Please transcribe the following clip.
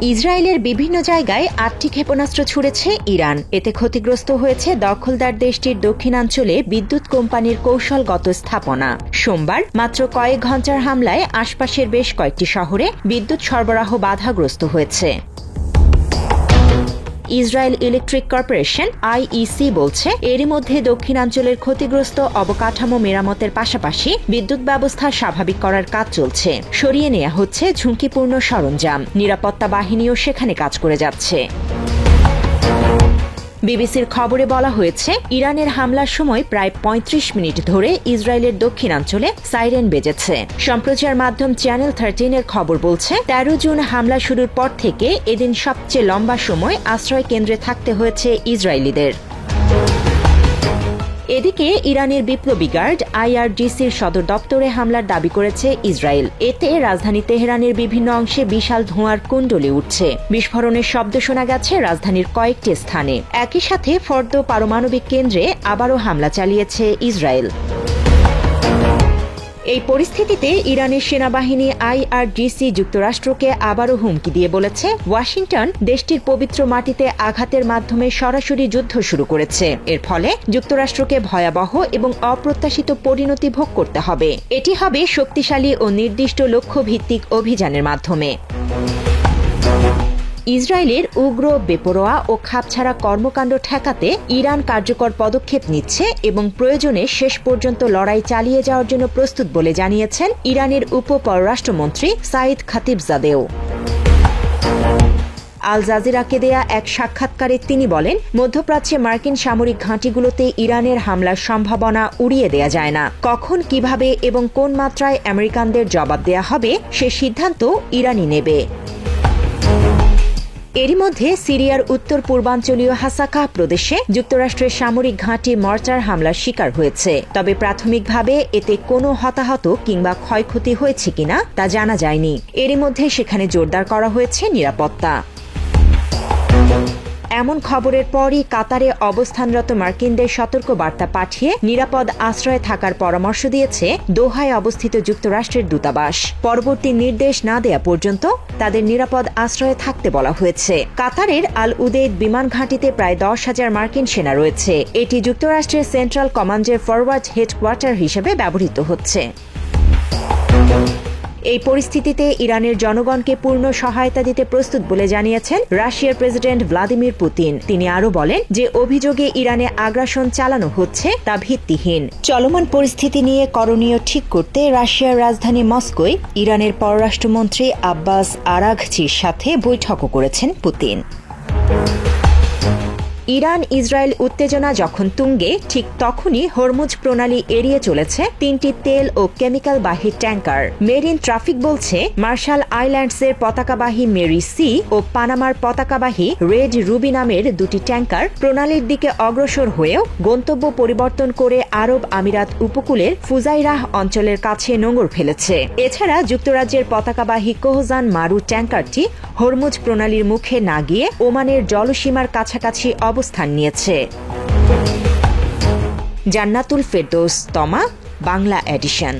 ইসরায়েলের বিভিন্ন জায়গায় ৮টি ক্ষেপণাস্ত্র ছুড়েছে ইরান। এতে ক্ষতিগ্রস্ত হয়েছে দখলদার দেশটির দক্ষিণাঞ্চলে বিদ্যুৎ কোম্পানির কৌশলগত স্থাপনা। সোমবার মাত্র কয়েক ঘণ্টার হামলায় আশপাশের বেশ কয়েকটি শহরে বিদ্যুৎ সরবরাহ বাধাগ্রস্ত হয়েছে। ইসরায়েল ইলেকট্রিক কর্পোরেশন আইইসি বলছে, এরই মধ্যে দক্ষিণাঞ্চলের ক্ষতিগ্রস্ত অবকাঠামো মেরামতের পাশাপাশি বিদ্যুৎ ব্যবস্থা স্বাভাবিক করার কাজ চলছে। সরিয়ে নেওয়া হচ্ছে ঝুঁকিপূর্ণ সরঞ্জাম। নিরাপত্তা বাহিনীও সেখানে কাজ করে যাচ্ছে। বিবিসির খবরে বলা হয়েছে, ইরানের হামলার সময় প্রায় ৩৫ মিনিট ধরে ইসরায়েলের দক্ষিণাঞ্চলে সাইরেন বেজেছে। সম্প্রচার মাধ্যম চ্যানেল 13-এর খবর বলছে, ১৩ জুন হামলা শুরুর পর থেকে এদিন সবচেয়ে লম্বা সময় আশ্রয় কেন্দ্রে থাকতে হয়েছে ইসরায়েলিদের। এদিকে ইরানের বিপ্লবী গার্ড আইআরজিসির সদর দপ্তরে হামলার দাবি করেছে ইসরায়েল। এতে রাজধানী তেহরানের বিভিন্ন অংশে বিশাল ধোঁয়ার কুণ্ডলী উঠছে। বিস্ফোরণের শব্দ শোনা গেছে রাজধানীর কয়েকটি স্থানে। একই সাথে ফর্দো পারমাণবিক কেন্দ্রে আবারও হামলা চালিয়েছে ইসরায়েল। এই পরিস্থিতিতে ইরানের সেনাবাহিনী আইআরজিসি যুক্তরাষ্ট্রকে আবারও হুমকি দিয়ে বলেছে, ওয়াশিংটন দেশটির পবিত্র মাটিতে আঘাতের মাধ্যমে সরাসরি যুদ্ধ শুরু করেছে। এর ফলে যুক্তরাষ্ট্রকে ভয়াবহ এবং অপ্রত্যাশিত পরিণতি ভোগ করতে হবে। এটি হবে শক্তিশালী ও নির্দিষ্ট লক্ষ্যভিত্তিক অভিযানের মাধ্যমে। ইসরায়েলের উগ্র, বেপরোয়া ও খাপছাড়া কর্মকাণ্ড ঠেকাতে ইরান কার্যকর পদক্ষেপ নিচ্ছে এবং প্রয়োজনে শেষ পর্যন্ত লড়াই চালিয়ে যাওয়ার জন্য প্রস্তুত বলে জানিয়েছেন ইরানের উপ-পররাষ্ট্রমন্ত্রী সাইদ খাতিবজাদেও। আল জাজিরাকে দেয়া এক সাক্ষাৎকারে তিনি বলেন, মধ্যপ্রাচ্যে মার্কিন সামরিক ঘাঁটিগুলোতে ইরানের হামলার সম্ভাবনা উড়িয়ে দেয়া যায় না। কখন, কিভাবে এবং কোন মাত্রায় আমেরিকানদের জবাব দেয়া হবে সে সিদ্ধান্ত ইরানই নেবে। এরই মধ্যে সিরিয়ার উত্তর পূর্বাঞ্চলীয় হাসাকা প্রদেশে যুক্তরাষ্ট্রের সামরিক ঘাঁটি মর্টার হামলার শিকার হয়েছে। তবে প্রাথমিকভাবে এতে কোনো হতাহত কিংবা ক্ষয়ক্ষতি হয়েছে কিনা তা জানা যায়নি। এরই মধ্যে সেখানে জোরদার করা হয়েছে নিরাপত্তা। এমন খবরের পরই কাতারে অবস্থানরত মার্কিনদের সতর্ক বার্তা পাঠিয়ে নিরাপদ আশ্রয়ে থাকার পরামর্শ দিয়েছে দোহায় অবস্থিত যুক্তরাষ্ট্রের দূতাবাস। পরবর্তী নির্দেশ না দেয়া পর্যন্ত তাদের নিরাপদ আশ্রয়ে থাকতে বলা হয়েছে। কাতারের আল উদেইদ বিমান ঘাঁটিতে প্রায় ১০,০০০ মার্কিন সেনা রয়েছে। এটি যুক্তরাষ্ট্রের সেন্ট্রাল কমান্ডের ফরওয়ার্ড হেডকোয়ার্টার হিসেবে ব্যবহৃত হচ্ছে। এই পরিস্থিতিতে ইরানের জনগণকে পূর্ণ সহায়তা দিতে প্রস্তুত বলে জানিয়েছেন রাশিয়ার প্রেসিডেন্ট ভ্লাদিমির পুতিন। তিনি আরও বলেন যে অভিযোগে ইরানে আগ্রাসন চালানো হচ্ছে তা ভিত্তিহীন। চলমান পরিস্থিতি নিয়ে করণীয় ঠিক করতে রাশিয়ার রাজধানী মস্কোয় ইরানের পররাষ্ট্রমন্ত্রী আব্বাস আরাঘচির সাথে বৈঠকও করেছেন পুতিন। ইরান ইসরায়েল উত্তেজনা যখন তুঙ্গে, ঠিক তখনই হরমুজ প্রণালী এড়িয়ে চলেছে ৩টি তেল ও কেমিক্যালবাহী ট্যাঙ্কার। মেরিন ট্রাফিক বলছে, মার্শাল আইল্যান্ডসের পতাকাবাহী মেরি সি ও পানামার পতাকাবাহী রেড রুবি নামের দুটি ট্যাঙ্কার প্রণালীর দিকে অগ্রসর হয়েও গন্তব্য পরিবর্তন করে আরব আমিরাত উপকূলের ফুজাইরাহ অঞ্চলের কাছে নোঙর ফেলেছে। এছাড়া যুক্তরাজ্যের পতাকাবাহী কোহজান মারু ট্যাঙ্কারটি হরমুজ প্রণালীর মুখে না গিয়ে ওমানের জলসীমার কাছাকাছি অবস্থান নিয়েছে। জান্নাতুল ফেরদৌস তমা, বাংলা এডিশন।